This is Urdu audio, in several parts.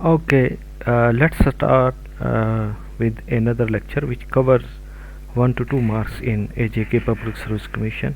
Okay, let's start with another lecture which covers 1 to 2 marks in AJK Public Service Commission.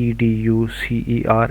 EDUCER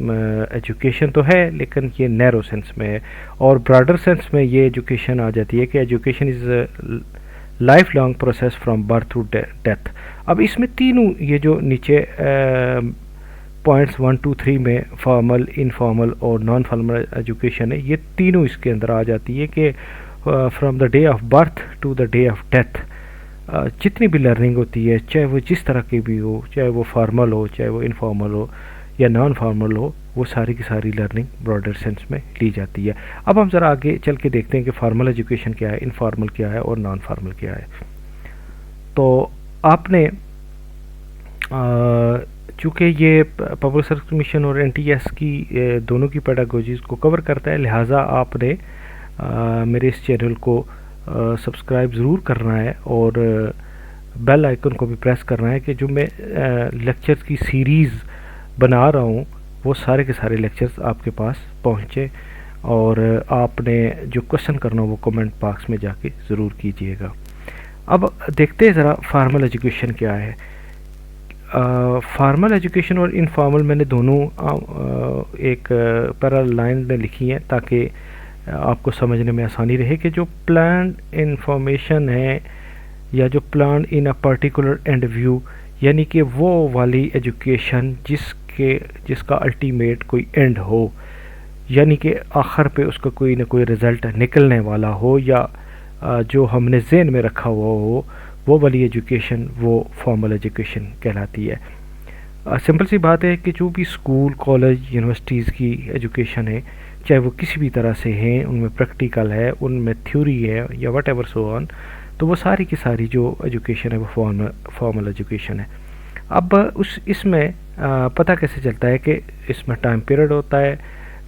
education تو ہے لیکن یہ نیرو سینس میں ہے، اور براڈر سینس میں یہ ایجوکیشن آ جاتی ہے کہ education is lifelong process from birth to death. اب اس میں تینوں یہ جو نیچے پوائنٹس 1 2 3 میں فارمل، انفارمل اور نان فارمل ایجوکیشن ہے، یہ تینوں اس کے اندر آ جاتی ہے کہ from the day of birth to the day of death جتنی بھی لرننگ ہوتی ہے، چاہے وہ جس طرح کی بھی ہو، چاہے وہ فارمل ہو، چاہے وہ انفارمل ہو یا نان فارمل ہو، وہ ساری کی ساری لرننگ براڈر سینس میں لی جاتی ہے. اب ہم ذرا آگے چل کے دیکھتے ہیں کہ فارمل ایجوکیشن کیا ہے، انفارمل کیا ہے اور نان فارمل کیا ہے. تو آپ نے چونکہ یہ پبلک سروس کمیشن اور این ٹی ایس کی دونوں کی پیڈاگوجیز کو کور کرتا ہے، لہٰذا آپ نے میرے اس چینل کو سبسکرائب ضرور کرنا ہے اور بیل آئیکن کو بھی پریس کرنا ہے کہ جو میں لیکچرز کی سیریز بنا رہا ہوں وہ سارے کے سارے لیکچرز آپ کے پاس پہنچے، اور آپ نے جو کوشچن کرنا ہو وہ کمنٹ باکس میں جا کے ضرور کیجئے گا. اب دیکھتے ہیں ذرا فارمل ایجوکیشن کیا ہے. فارمل ایجوکیشن اور انفارمل میں نے دونوں ایک پیرالل لائن میں لکھی ہیں تاکہ آپ کو سمجھنے میں آسانی رہے کہ جو پلانڈ انفارمیشن ہے یا جو planned in a particular end view, یعنی کہ وہ والی ایجوکیشن جس کا الٹیمیٹ کوئی اینڈ ہو، یعنی کہ آخر پہ اس کا کوئی نہ کوئی رزلٹ نکلنے والا ہو یا جو ہم نے ذہن میں رکھا ہوا ہو، وہ والی ایجوکیشن وہ فارمل ایجوکیشن کہلاتی ہے. سمپل سی بات ہے کہ جو بھی اسکول، کالج، یونیورسٹیز کی ایجوکیشن ہے، چاہے وہ کسی بھی طرح سے ہیں، ان میں پریکٹیکل ہے، ان میں تھیوری ہے یا وٹ ایور سو آن، تو وہ ساری کی ساری جو ایجوکیشن ہے وہ فارمل ایجوکیشن ہے. اب اس میں پتہ کیسے چلتا ہے کہ اس میں ٹائم پیریڈ ہوتا ہے،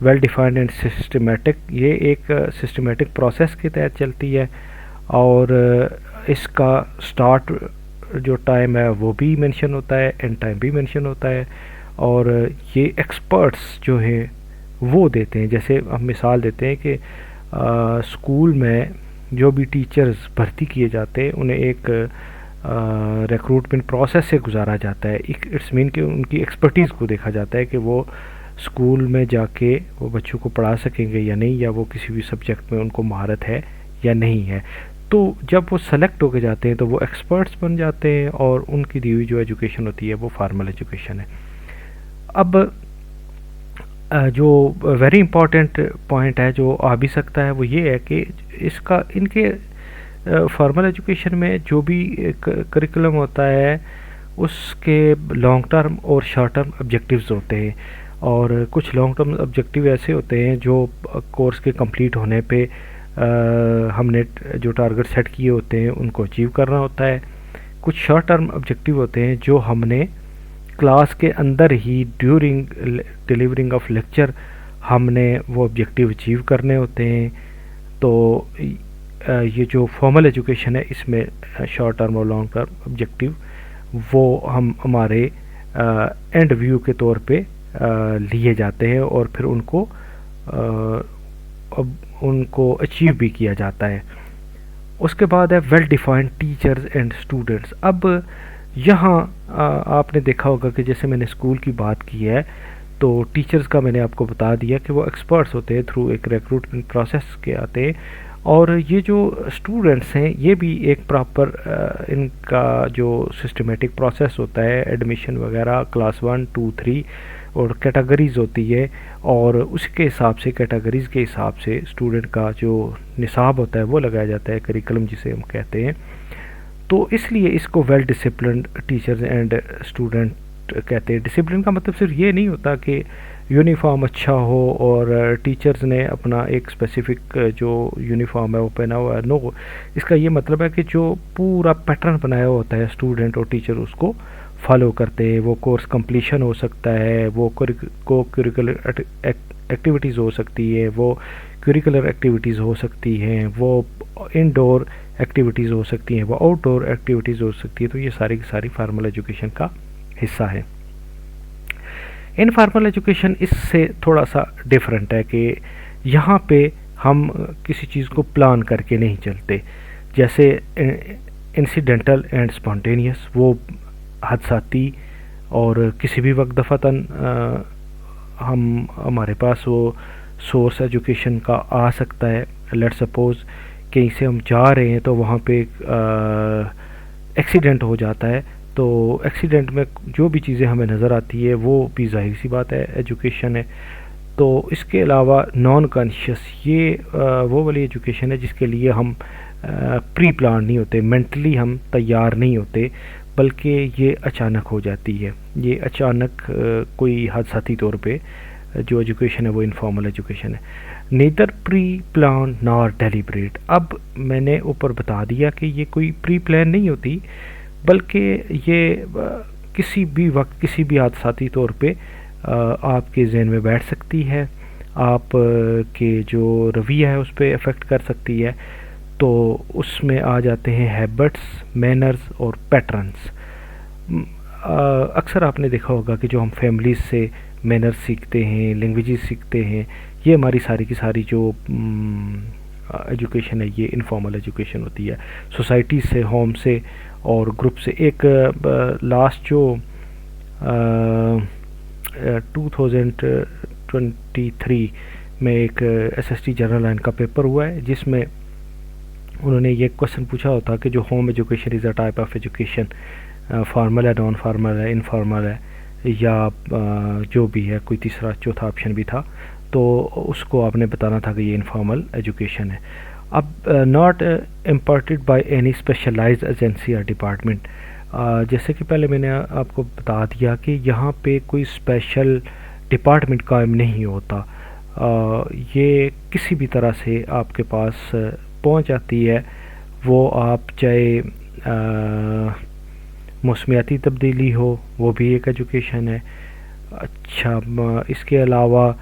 ویل ڈیفائنڈ اینڈ سسٹمیٹک، یہ ایک سسٹمیٹک پروسیس کے تحت چلتی ہے، اور اس کا سٹارٹ جو ٹائم ہے وہ بھی مینشن ہوتا ہے، اینڈ ٹائم بھی مینشن ہوتا ہے، اور یہ ایکسپرٹس جو ہے وہ دیتے ہیں. جیسے ہم مثال دیتے ہیں کہ اسکول میں جو بھی ٹیچرز بھرتی کیے جاتے ہیں انہیں ایک ریکروٹمنٹ پروسیس سے گزارا جاتا ہے. اٹس مین کہ ان کی ایکسپرٹیز کو دیکھا جاتا ہے کہ وہ اسکول میں جا کے وہ بچوں کو پڑھا سکیں گے یا نہیں، یا وہ کسی بھی سبجیکٹ میں ان کو مہارت ہے یا نہیں ہے. تو جب وہ سلیکٹ ہو کے جاتے ہیں تو وہ ایکسپرٹس بن جاتے ہیں، اور ان کی دی ہوئی جو ایجوکیشن ہوتی ہے وہ فارمل ایجوکیشن ہے. اب جو ویری امپورٹنٹ پوائنٹ ہے جو آ بھی سکتا ہے وہ یہ ہے کہ ان کے فارمل ایجوکیشن میں جو بھی کریکولم ہوتا ہے اس کے لانگ ٹرم اور شارٹ ٹرم آبجیکٹیوز ہوتے ہیں، اور کچھ لانگ ٹرم آبجیکٹیو ایسے ہوتے ہیں جو کورس کے کمپلیٹ ہونے پہ ہم نے جو ٹارگٹ سیٹ کیے ہوتے ہیں ان کو اچیو کرنا ہوتا ہے. کچھ شارٹ ٹرم آبجیکٹیو ہوتے ہیں جو ہم نے کلاس کے اندر ہی ڈیورنگ ڈیلیورنگ آف لیکچر ہم نے وہ آبجیکٹیو اچیو کرنے ہوتے ہیں. تو یہ جو فارمل ایجوکیشن ہے اس میں شارٹ ٹرم اور لانگ ٹرم آبجیکٹیو وہ ہمارے اینڈ ویو کے طور پہ لیے جاتے ہیں، اور پھر ان کو اچیو بھی کیا جاتا ہے. اس کے بعد ہے well defined teachers and students. اب یہاں آپ نے دیکھا ہوگا کہ جیسے میں نے اسکول کی بات کی ہے تو ٹیچرز کا میں نے آپ کو بتا دیا کہ وہ ایکسپرٹس ہوتے ہیں، تھرو ایک ریکروٹمنٹ پروسیس کے آتے ہیں، اور یہ جو اسٹوڈنٹس ہیں یہ بھی ایک پراپر ان کا جو سسٹمیٹک پروسیس ہوتا ہے، ایڈمیشن وغیرہ کلاس 1 2 3 اور کیٹاگریز ہوتی ہے، اور اس کے حساب سے کیٹاگریز کے حساب سے اسٹوڈنٹ کا جو نصاب ہوتا ہے وہ لگایا جاتا ہے، کریکلم جسے ہم کہتے ہیں. تو اس لیے اس کو well disciplined teachers and student کہتے ہیں. ڈسپلن کا مطلب صرف یہ نہیں ہوتا کہ یونیفارم اچھا ہو اور ٹیچرز نے اپنا ایک اسپیسیفک جو یونیفارم ہے وہ پہنا ہوا ہے. نو، اس کا یہ مطلب ہے کہ جو پورا پیٹرن بنایا ہوتا ہے اسٹوڈنٹ اور ٹیچر اس کو فالو کرتے ہیں. وہ کورس کمپلیشن ہو سکتا ہے، وہ کو کریکولر ایکٹیویٹیز ہو سکتی ہے، وہ کریکولر ایکٹیویٹیز ہو سکتی ہیں، وہ انڈور ایکٹیویٹیز ہو سکتی ہیں، وہ آؤٹ ڈور ایکٹیویٹیز ہو سکتی ہے. تو یہ ساری کی ساری فارمل ایجوکیشن کا حصہ ہے. انفارمل ایجوکیشن اس سے تھوڑا سا ڈیفرنٹ ہے کہ یہاں پہ ہم کسی چیز کو پلان کر کے نہیں چلتے. جیسے انسیڈنٹل اینڈ اسپونٹینیس، وہ حادثاتی اور کسی بھی وقت دفعتاً ہمارے پاس وہ سورس ایجوکیشن کا آ سکتا ہے. لیٹ سپوز کہیں سے ہم جا رہے ہیں تو وہاں پہ ایکسیڈنٹ ہو جاتا ہے, تو ایکسیڈنٹ میں جو بھی چیزیں ہمیں نظر آتی ہے وہ بھی ظاہر سی بات ہے ایجوکیشن ہے. تو اس کے علاوہ نان کانشیس, یہ وہ والی ایجوکیشن ہے جس کے لیے ہم پری پلان نہیں ہوتے, مینٹلی ہم تیار نہیں ہوتے, بلکہ یہ اچانک ہو جاتی ہے. یہ اچانک کوئی حادثاتی طور پہ جو ایجوکیشن ہے وہ انفارمل ایجوکیشن ہے. نیدر پری پلان نار ڈیلیبریٹ. اب میں نے اوپر بتا دیا کہ یہ کوئی پری پلان نہیں ہوتی, بلکہ یہ کسی بھی وقت کسی بھی حادثاتی طور پہ آپ کے ذہن میں بیٹھ سکتی ہے, آپ کے جو رویہ ہے اس پہ افیکٹ کر سکتی ہے. تو اس میں آ جاتے ہیں ہیبٹس, مینرز اور پیٹرنس. اکثر آپ نے دیکھا ہوگا کہ جو ہم فیملیز سے مینرز سیکھتے ہیں, لینگویجز سیکھتے ہیں, یہ ہماری ساری کی ساری جو ایجوکیشن ہے یہ انفارمل ایجوکیشن ہوتی ہے. سوسائٹی سے, ہوم سے اور گروپ سے. ایک لاسٹ جو 2023 میں ایک S S T general line کا پیپر ہوا ہے, جس میں انہوں نے یہ کوشچن پوچھا ہوتا کہ جو home education is a type of education, formal ہے, نان فارمل ہے, انفارمل ہے, یا جو بھی ہے, کوئی تیسرا چوتھا آپشن بھی تھا, تو اس کو آپ نے بتانا تھا کہ یہ انفارمل ایجوکیشن ہے. اب not imparted by any specialized agency اور ڈپارٹمنٹ. جیسے کہ پہلے میں نے آپ کو بتا دیا کہ یہاں پہ کوئی اسپیشل ڈپارٹمنٹ قائم نہیں ہوتا, یہ کسی بھی طرح سے آپ کے پاس پہنچ جاتی ہے. وہ آپ چاہے موسمیاتی تبدیلی ہو, وہ بھی ایک ایجوکیشن ہے. اچھا, اس کے علاوہ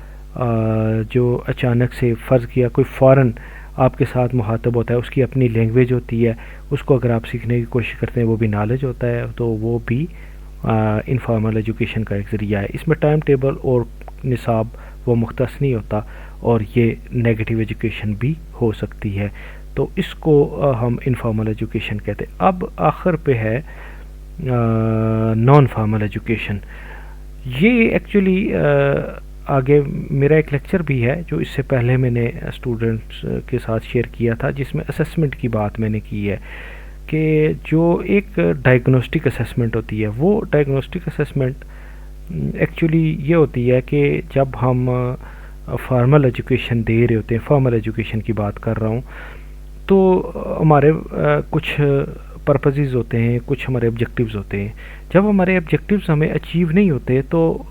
جو اچانک سے فرض کیا کوئی فارن آپ کے ساتھ مخاطب ہوتا ہے, اس کی اپنی لینگویج ہوتی ہے, اس کو اگر آپ سیکھنے کی کوشش کرتے ہیں وہ بھی نالج ہوتا ہے, تو وہ بھی انفارمل ایجوکیشن کا ایک ذریعہ ہے. اس میں ٹائم ٹیبل اور نصاب وہ مختص نہیں ہوتا, اور یہ نیگیٹو ایجوکیشن بھی ہو سکتی ہے, تو اس کو ہم انفارمل ایجوکیشن کہتے ہیں. اب آخر پہ ہے نان فارمل ایجوکیشن. یہ ایکچولی آگے میرا ایک لیکچر بھی ہے جو اس سے پہلے میں نے اسٹوڈنٹس کے ساتھ شیئر کیا تھا, جس میں اسیسمنٹ کی بات میں نے کی ہے کہ جو ایک ڈائگنوسٹک اسیسمنٹ ہوتی ہے, وہ ڈائگنوسٹک اسیسمنٹ ایکچولی یہ ہوتی ہے کہ جب ہم فارمل ایجوکیشن دے رہے ہوتے ہیں, فارمل ایجوکیشن کی بات کر رہا ہوں, تو ہمارے کچھ پرپزز ہوتے ہیں, کچھ ہمارے آبجیکٹیوز ہوتے ہیں. جب ہمارے آبجیکٹیوز ہمیں اچیو نہیں ہوتے تو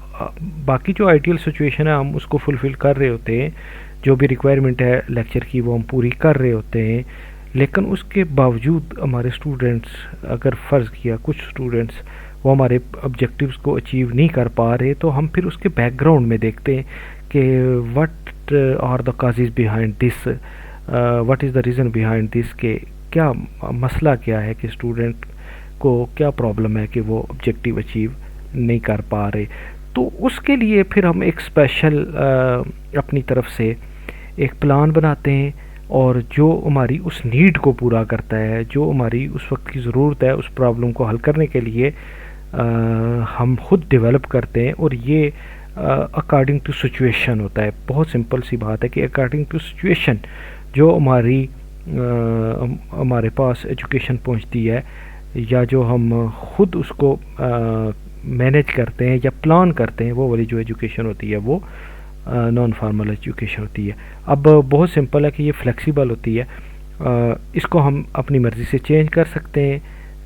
باقی جو آئیڈیل سچویشن ہے ہم اس کو فلفل کر رہے ہوتے ہیں, جو بھی ریکوائرمنٹ ہے لیکچر کی وہ ہم پوری کر رہے ہوتے ہیں, لیکن اس کے باوجود ہمارے اسٹوڈنٹس, اگر فرض کیا کچھ اسٹوڈنٹس وہ ہمارے آبجیکٹیوز کو اچیو نہیں کر پا رہے, تو ہم پھر اس کے بیک گراؤنڈ میں دیکھتے ہیں کہ what are the causes behind this, what is the reason behind this, کہ کیا مسئلہ کیا ہے, کہ اسٹوڈنٹ کو کیا پرابلم ہے کہ وہ آبجیکٹیو اچیو نہیں کر پا رہے. تو اس کے لیے پھر ہم ایک اسپیشل اپنی طرف سے ایک پلان بناتے ہیں, اور جو ہماری اس نیڈ کو پورا کرتا ہے, جو ہماری اس وقت کی ضرورت ہے, اس پرابلم کو حل کرنے کے لیے ہم خود ڈیولپ کرتے ہیں. اور یہ اکارڈنگ ٹو سچویشن ہوتا ہے. بہت سمپل سی بات ہے کہ اکارڈنگ ٹو سچویشن جو ہمارے پاس ایجوکیشن پہنچتی ہے, یا جو ہم خود اس کو مینیج کرتے ہیں یا پلان کرتے ہیں, وہ والی جو ایجوکیشن ہوتی ہے وہ نان فارمل ایجوکیشن ہوتی ہے. اب بہت سمپل ہے کہ یہ فلیکسیبل ہوتی ہے, اس کو ہم اپنی مرضی سے چینج کر سکتے ہیں.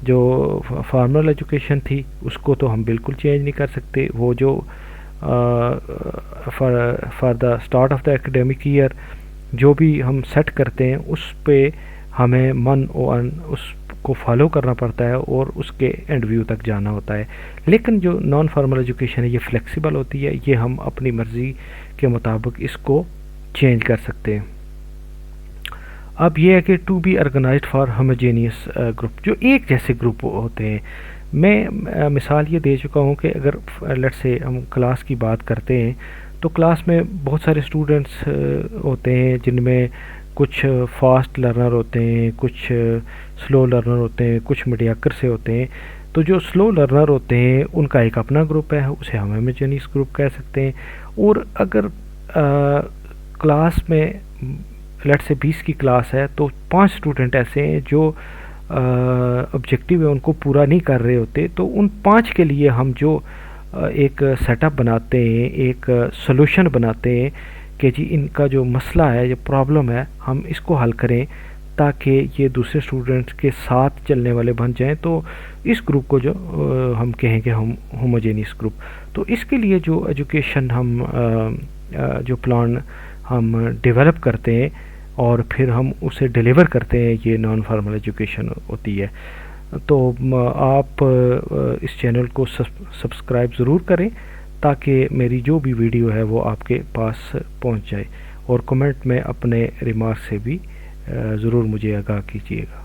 جو فارمل ایجوکیشن تھی اس کو تو ہم بالکل چینج نہیں کر سکتے. وہ جو for the start of the academic year جو بھی ہم سیٹ کرتے ہیں, اس پہ ہمیں من و ان اس کو فالو کرنا پڑتا ہے اور اس کے اینڈ ویو تک جانا ہوتا ہے. لیکن جو نان فارمل ایجوکیشن ہے یہ فلیکسیبل ہوتی ہے, یہ ہم اپنی مرضی کے مطابق اس کو چینج کر سکتے ہیں. اب یہ ہے کہ to be organised for homogeneous group, جو ایک جیسے گروپ ہوتے ہیں. میں مثال یہ دے چکا ہوں کہ اگر لیٹ سے ہم کلاس کی بات کرتے ہیں تو کلاس میں بہت سارے اسٹوڈنٹس ہوتے ہیں, جن میں کچھ فاسٹ لرنر ہوتے ہیں, کچھ سلو لرنر ہوتے ہیں, کچھ میڈیاکر سے ہوتے ہیں. تو جو سلو لرنر ہوتے ہیں ان کا ایک اپنا گروپ ہے، اسے ہم ہوموجینیس گروپ کہہ سکتے ہیں. اور اگر کلاس میں لیٹ سے 20 کی کلاس ہے تو 5 اسٹوڈنٹ ایسے ہیں جو آبجیکٹیو ہے ان کو پورا نہیں کر رہے ہوتے، تو ان 5 کے لیے ہم جو ایک سیٹ اپ بناتے ہیں، ایک سلوشن بناتے ہیں کہ جی ان کا جو مسئلہ ہے، جو پرابلم ہے، ہم اس کو حل کریں تاکہ یہ دوسرے اسٹوڈنٹس کے ساتھ چلنے والے بن جائیں. تو اس گروپ کو جو ہم کہیں گے ہم ہوموجینیس گروپ. تو اس کے لیے جو ایجوکیشن ہم جو پلان ہم ڈیولپ کرتے ہیں اور پھر ہم اسے ڈیلیور کرتے ہیں، یہ نان فارمل ایجوکیشن ہوتی ہے. تو آپ اس چینل کو سبسکرائب ضرور کریں تاکہ میری جو بھی ویڈیو ہے وہ آپ کے پاس پہنچ جائے، اور کمنٹ میں اپنے ریمارک سے بھی ضرور مجھے آگاہ کیجیے گا.